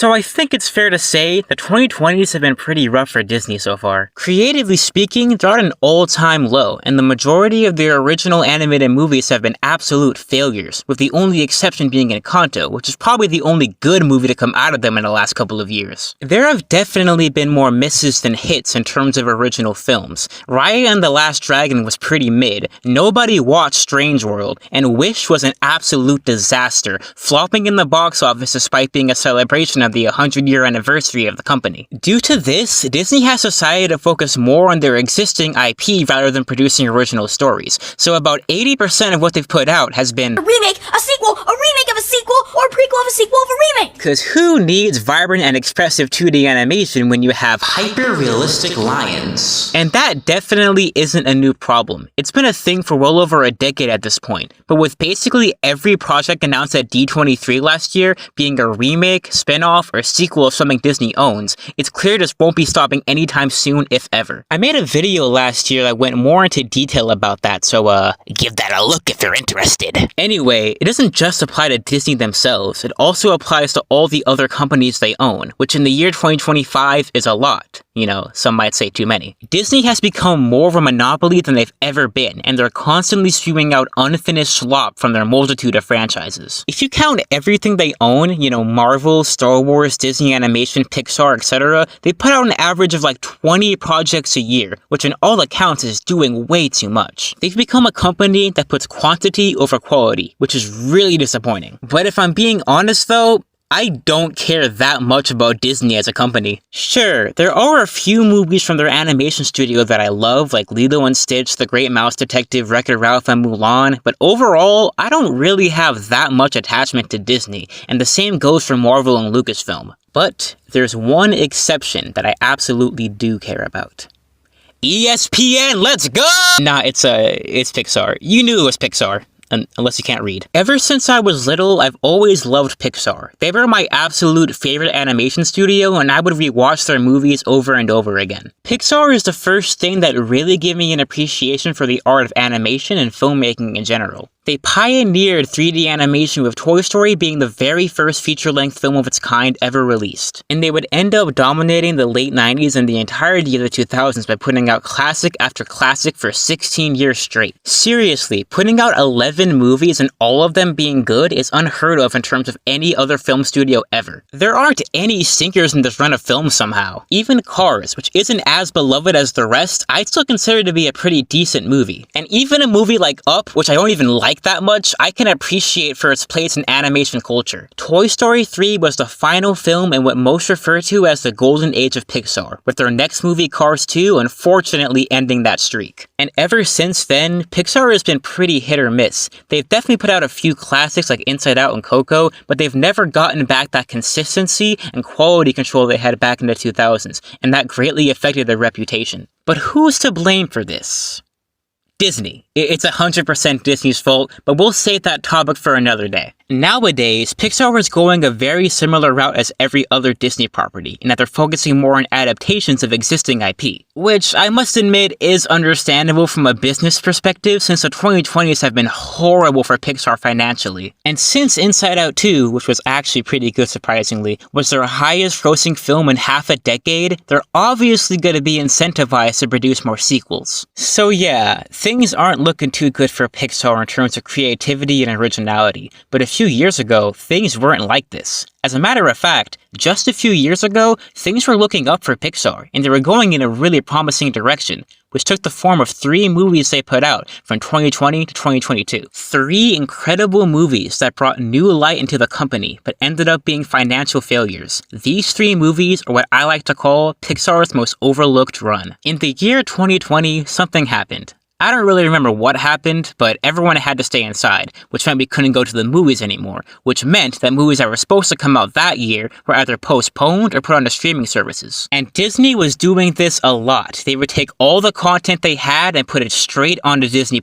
So I think it's fair to say the 2020s have been pretty rough for Disney so far. Creatively speaking, they're at an all-time low, and the majority of their original animated movies have been absolute failures, with the only exception being Encanto, which is probably the only good movie to come out of them in the last couple of years. There have definitely been more misses than hits in terms of original films. Raya and the Last Dragon was pretty mid, nobody watched Strange World, and Wish was an absolute disaster, flopping in the box office despite being a celebration of the 100-year anniversary of the company. Due to this, Disney has decided to focus more on their existing IP rather than producing original stories, so about 80% of what they've put out has been a remake, a sequel, a remake of a sequel, or a prequel of a sequel of a remake! Cause who needs vibrant and expressive 2D animation when you have hyper-realistic lions? And that definitely isn't a new problem. It's been a thing for well over a decade at this point, but with basically every project announced at D23 last year being a remake, spin-off, or sequel of something Disney owns, it's clear this won't be stopping anytime soon, if ever. I made a video last year that went more into detail about that, so give that a look if you're interested. Anyway, it doesn't just apply to Disney themselves, it also applies to all the other companies they own, which in the year 2025 is a lot. You know, some might say too many. Disney has become more of a monopoly than they've ever been, and they're constantly spewing out unfinished slop from their multitude of franchises. If you count everything they own, you know, Marvel, Star Wars, Disney Animation, Pixar, etc., they put out an average of like 20 projects a year, which in all accounts is doing way too much. They've become a company that puts quantity over quality, which is really disappointing. But if I'm being honest though, I don't care that much about Disney as a company. Sure, there are a few movies from their animation studio that I love, like Lilo and Stitch, The Great Mouse Detective, Wreck-It Ralph, and Mulan, but overall, I don't really have that much attachment to Disney, and the same goes for Marvel and Lucasfilm. But there's one exception that I absolutely do care about. ESPN, let's go! Nah, it's Pixar. You knew it was Pixar. Unless you can't read. Ever since I was little, I've always loved Pixar. They were my absolute favorite animation studio, and I would rewatch their movies over and over again. Pixar is the first thing that really gave me an appreciation for the art of animation and filmmaking in general. They pioneered 3D animation, with Toy Story being the very first feature-length film of its kind ever released. And they would end up dominating the late 90s and the entirety of the 2000s by putting out classic after classic for 16 years straight. Seriously, putting out 11 movies and all of them being good is unheard of in terms of any other film studio ever. There aren't any sinkers in this run of films somehow. Even Cars, which isn't as beloved as the rest, I'd still consider to be a pretty decent movie. And even a movie like Up, which I don't even like that much, I can appreciate for its place in animation culture. Toy Story 3 was the final film in what most refer to as the golden age of Pixar, with their next movie Cars 2 unfortunately ending that streak. And ever since then, Pixar has been pretty hit or miss. They've definitely put out a few classics like Inside Out and Coco, but they've never gotten back that consistency and quality control they had back in the 2000s, and that greatly affected their reputation. But who's to blame for this? Disney. It's 100% Disney's fault, but we'll save that topic for another day. Nowadays, Pixar is going a very similar route as every other Disney property, in that they're focusing more on adaptations of existing IP, which I must admit is understandable from a business perspective since the 2020s have been horrible for Pixar financially. And since Inside Out 2, which was actually pretty good surprisingly, was their highest grossing film in half a decade, they're obviously going to be incentivized to produce more sequels. So yeah, things aren't looking too good for Pixar in terms of creativity and originality, but a few years ago, things weren't like this. As a matter of fact, just a few years ago, things were looking up for Pixar, and they were going in a really promising direction, which took the form of 3 movies they put out from 2020 to 2022. 3 incredible movies that brought new light into the company, but ended up being financial failures. These 3 movies are what I like to call Pixar's most overlooked run. In the year 2020, something happened. I don't really remember what happened, but everyone had to stay inside, which meant we couldn't go to the movies anymore, which meant that movies that were supposed to come out that year were either postponed or put on the streaming services. And Disney was doing this a lot. They would take all the content they had and put it straight onto Disney+.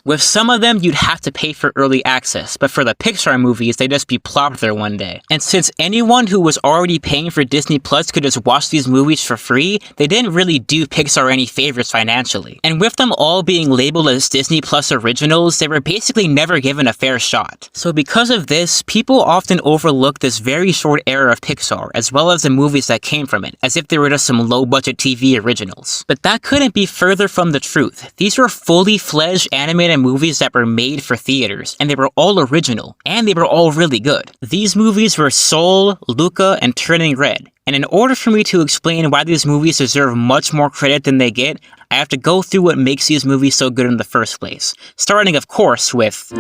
With some of them, you'd have to pay for early access, but for the Pixar movies, they'd just be plopped there one day. And since anyone who was already paying for Disney+ could just watch these movies for free, they didn't really do Pixar any favors financially. And with them all being being labeled as Disney Plus originals, they were basically never given a fair shot. So because of this, people often overlook this very short era of Pixar, as well as the movies that came from it, as if they were just some low-budget TV originals. But that couldn't be further from the truth. These were fully fledged animated movies that were made for theaters, and they were all original, and they were all really good. These movies were Soul, Luca, and Turning Red. And in order for me to explain why these movies deserve much more credit than they get, I have to go through what makes these movies so good in the first place. Starting, of course, with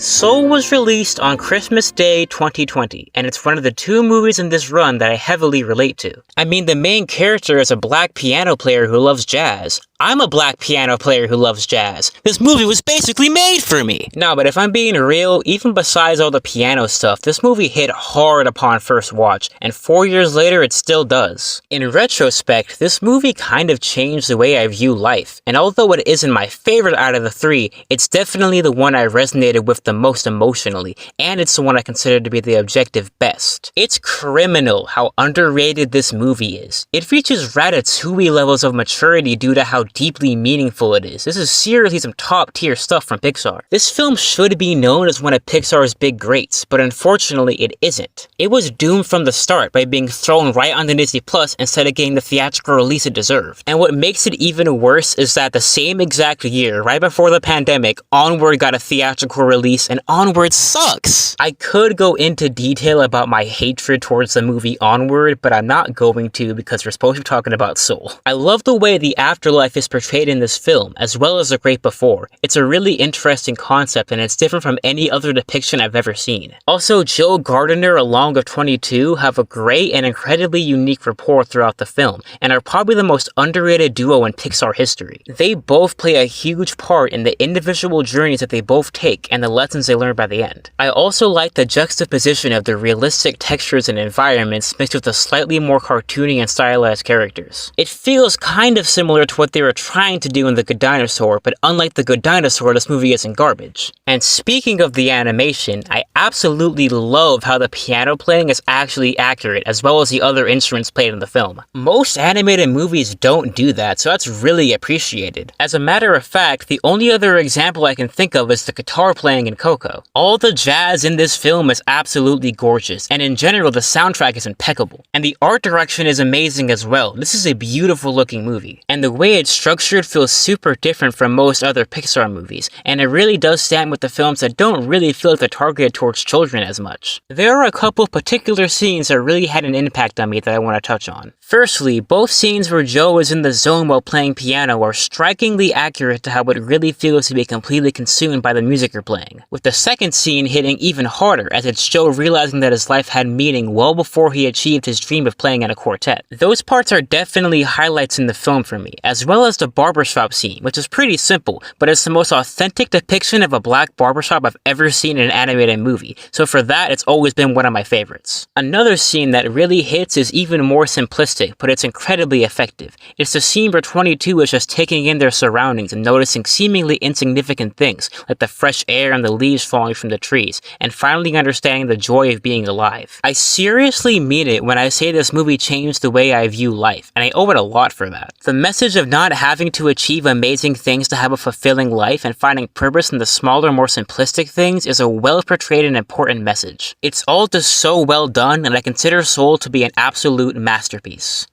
Soul was released on Christmas Day 2020, and it's one of the 2 movies in this run that I heavily relate to. I mean, the main character is a black piano player who loves jazz. I'm a black piano player who loves jazz. This movie was basically made for me! No, but if I'm being real, even besides all the piano stuff, this movie hit hard upon first watch, and 4 years later it still does. In retrospect, this movie kind of changed the way I view life, and although it isn't my favorite out of the 3, it's definitely the one I resonated with the most emotionally, and it's the one I consider to be the objective best. It's criminal how underrated this movie is. It reaches Ratatouille levels of maturity due to how deeply meaningful it is. This is seriously some top tier stuff from Pixar. This film should be known as one of Pixar's big greats, but unfortunately it isn't. It was doomed from the start by being thrown right onto Disney Plus instead of getting the theatrical release it deserved. And what makes it even worse is that the same exact year, right before the pandemic, Onward got a theatrical release, and Onward sucks! I could go into detail about my hatred towards the movie Onward, but I'm not going to because we're supposed to be talking about Soul. I love the way the afterlife is portrayed in this film, as well as the great before. It's a really interesting concept, and it's different from any other depiction I've ever seen. Also, Joe Gardner along with 22 have a great and incredibly unique rapport throughout the film, and are probably the most underrated duo in Pixar history. They both play a huge part in the individual journeys that they both take, and the lessons they learn by the end. I also like the juxtaposition of the realistic textures and environments mixed with the slightly more cartoony and stylized characters. It feels kind of similar to what they were trying to do in The Good Dinosaur, but unlike The Good Dinosaur, this movie isn't garbage. And speaking of the animation, I absolutely love how the piano playing is actually accurate, as well as the other instruments played in the film. Most animated movies don't do that, so that's really appreciated. As a matter of fact, the only other example I can think of is the guitar playing in Coco. All the jazz in this film is absolutely gorgeous, and in general the soundtrack is impeccable. And the art direction is amazing as well. This is a beautiful looking movie. And the way it's structured feels super different from most other Pixar movies, and it really does stand with the films that don't really feel like they're targeted towards children as much. There are a couple particular scenes that really had an impact on me that I want to touch on. Firstly, both scenes where Joe is in the zone while playing piano are strikingly accurate to how it really feels to be completely consumed by the music you're playing, with the second scene hitting even harder as it's Joe realizing that his life had meaning well before he achieved his dream of playing in a quartet. Those parts are definitely highlights in the film for me, as well as the barbershop scene, which is pretty simple, but it's the most authentic depiction of a black barbershop I've ever seen in an animated movie, so for that it's always been one of my favorites. Another scene that really hits is even more simplistic, but it's incredibly effective. It's the scene where 22 is just taking in their surroundings and noticing seemingly insignificant things, like the fresh air and the leaves falling from the trees, and finally understanding the joy of being alive. I seriously mean it when I say this movie changed the way I view life, and I owe it a lot for that. The message of not having to achieve amazing things to have a fulfilling life and finding purpose in the smaller, more simplistic things is a well-portrayed and important message. It's all just so well done, and I consider Soul to be an absolute masterpiece.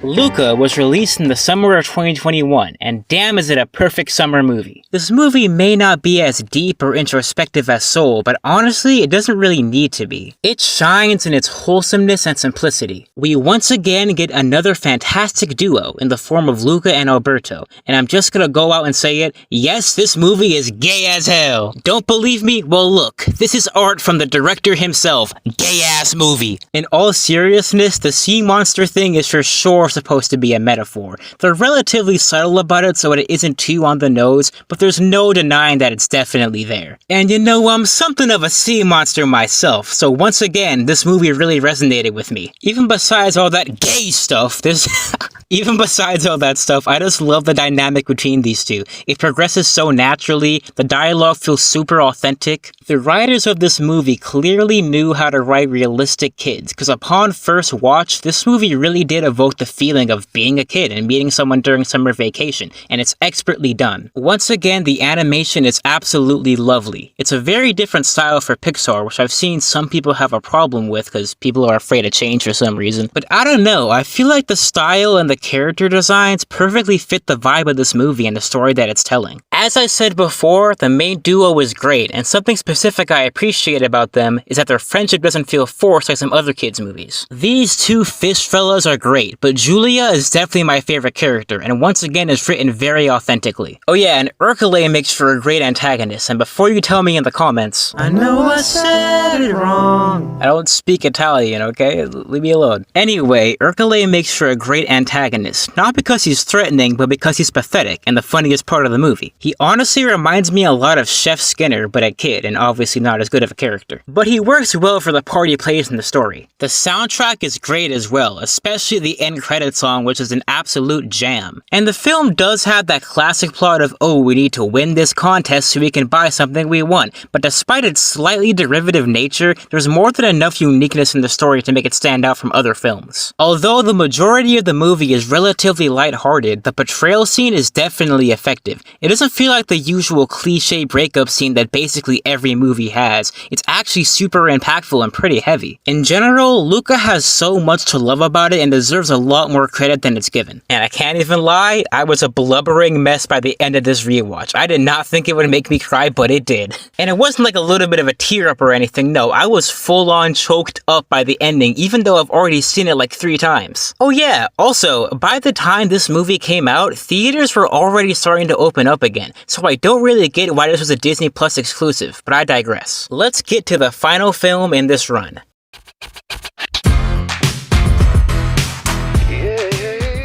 Luca was released in the summer of 2021, and damn is it a perfect summer movie. This movie may not be as deep or introspective as Soul, but honestly, it doesn't really need to be. It shines in its wholesomeness and simplicity. We once again get another fantastic duo in the form of Luca and Alberto, and I'm just gonna go out and say it, yes, this movie is gay as hell. Don't believe me? Well look, this is art from the director himself. Gay ass movie. In all seriousness, the sea monster thing is for sure supposed to be a metaphor. They're relatively subtle about it so it isn't too on the nose, but there's no denying that it's definitely there. And you know, I'm something of a sea monster myself, so once again, this movie really resonated with me. Even besides all that gay stuff, Even besides all that stuff, I just love the dynamic between these two. It progresses so naturally, the dialogue feels super authentic. The writers of this movie clearly knew how to write realistic kids, because upon first watch, this movie really did evoke the feeling of being a kid and meeting someone during summer vacation, and it's expertly done. Once again, the animation is absolutely lovely. It's a very different style for Pixar, which I've seen some people have a problem with because people are afraid of change for some reason. But I don't know, I feel like the style and the character designs perfectly fit the vibe of this movie and the story that it's telling. As I said before, the main duo is great, and something specific I appreciate about them is that their friendship doesn't feel forced like some other kids' movies. These two fish fellas are great, but Julia is definitely my favorite character, and once again is written very authentically. Oh yeah, and Urkele makes for a great antagonist, and before you tell me in the comments, I know I said it wrong. I don't speak Italian, okay? Leave me alone. Anyway, Urkele makes for a great antagonist, not because he's threatening, but because he's pathetic, and the funniest part of the movie. He honestly reminds me a lot of Chef Skinner, but a kid, and obviously not as good of a character. But he works well for the part he plays in the story. The soundtrack is great as well, especially the end credit song, which is an absolute jam. And the film does have that classic plot of, oh, we need to win this contest so we can buy something we want, but despite its slightly derivative nature, there's more than enough uniqueness in the story to make it stand out from other films. Although the majority of the movie is relatively lighthearted, the betrayal scene is definitely effective. It doesn't feel like the usual cliche breakup scene that basically every movie has. It's actually super impactful and pretty heavy. In general, Luca has so much to love about it and deserves a lot more credit than it's given. And I can't even lie, I was a blubbering mess by the end of this rewatch. I did not think it would make me cry, but it did. And it wasn't like a little bit of a tear up or anything, no, I was full on choked up by the ending, even though I've already seen it like 3 times. Oh yeah, also, by the time this movie came out, theaters were already starting to open up again, so I don't really get why this was a Disney Plus exclusive, but I digress. Let's get to the final film in this run.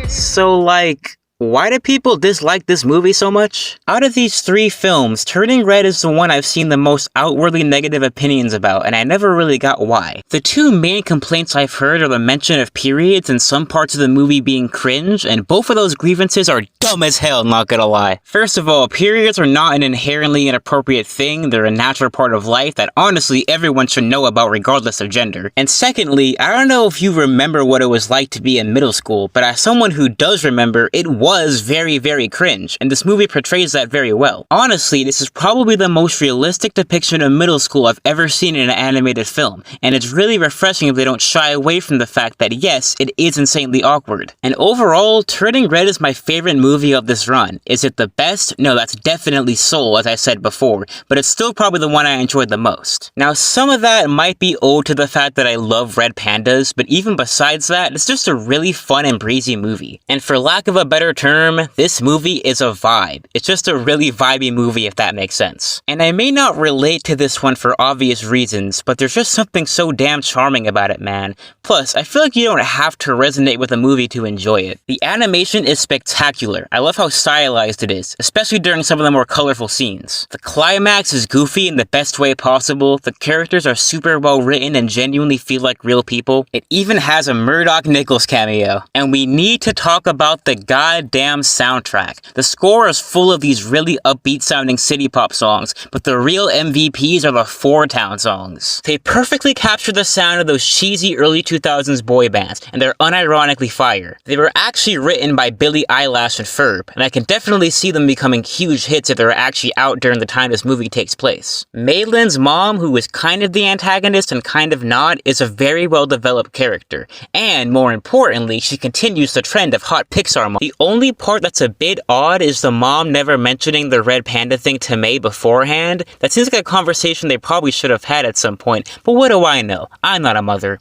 So like, why do people dislike this movie so much? Out of these 3 films, Turning Red is the one I've seen the most outwardly negative opinions about, and I never really got why. The 2 main complaints I've heard are the mention of periods and some parts of the movie being cringe, and both of those grievances are dumb as hell, not gonna lie. First of all, periods are not an inherently inappropriate thing, they're a natural part of life that honestly everyone should know about regardless of gender. And secondly, I don't know if you remember what it was like to be in middle school, but as someone who does remember, it was very, very cringe, and this movie portrays that very well. Honestly, this is probably the most realistic depiction of middle school I've ever seen in an animated film, and it's really refreshing if they don't shy away from the fact that yes, it is insanely awkward. And overall, Turning Red is my favorite movie of this run. Is it the best? No, that's definitely Soul, as I said before, but it's still probably the one I enjoyed the most. Now, some of that might be owed to the fact that I love red pandas, but even besides that, it's just a really fun and breezy movie. And for lack of a better term, this movie is a vibe. It's just a really vibey movie, if that makes sense. And I may not relate to this one for obvious reasons, but there's just something so damn charming about it, man. Plus, I feel like you don't have to resonate with a movie to enjoy it. The animation is spectacular. I love how stylized it is, especially during some of the more colorful scenes. The climax is goofy in the best way possible, the characters are super well written and genuinely feel like real people. It even has a Murdoch Nichols cameo. And we need to talk about the goddamn soundtrack. The score is full of these really upbeat sounding city pop songs, but the real MVPs are the Four Town songs. They perfectly capture the sound of those cheesy early 2000s boy bands, and they're unironically fire. They were actually written by Billie Eilish and Ferb, and I can definitely see them becoming huge hits if they're actually out during the time this movie takes place. Maylin's mom, who is kind of the antagonist and kind of not, is a very well developed character, and more importantly, she continues the trend of hot Pixar moms. The only part that's a bit odd is the mom never mentioning the red panda thing to May beforehand. That seems like a conversation they probably should have had at some point, but what do I know? I'm not a mother.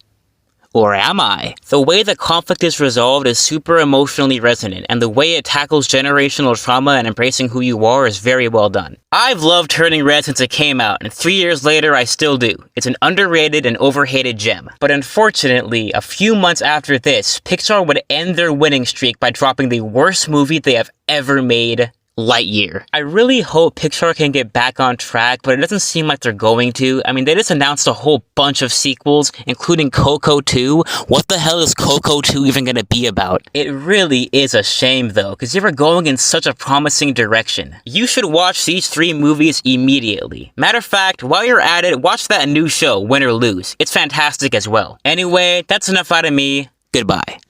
Or am I? The way the conflict is resolved is super emotionally resonant, and the way it tackles generational trauma and embracing who you are is very well done. I've loved Turning Red since it came out, and 3 years later I still do. It's an underrated and overhated gem. But unfortunately, a few months after this, Pixar would end their winning streak by dropping the worst movie they have ever made, Lightyear. I really hope Pixar can get back on track, but it doesn't seem like they're going to. I mean, they just announced a whole bunch of sequels, including Coco 2. What the hell is Coco 2 even gonna be about? It really is a shame though, because they were going in such a promising direction. You should watch these 3 movies immediately. Matter of fact, while you're at it, watch that new show, Win or Lose. It's fantastic as well. Anyway, that's enough out of me. Goodbye.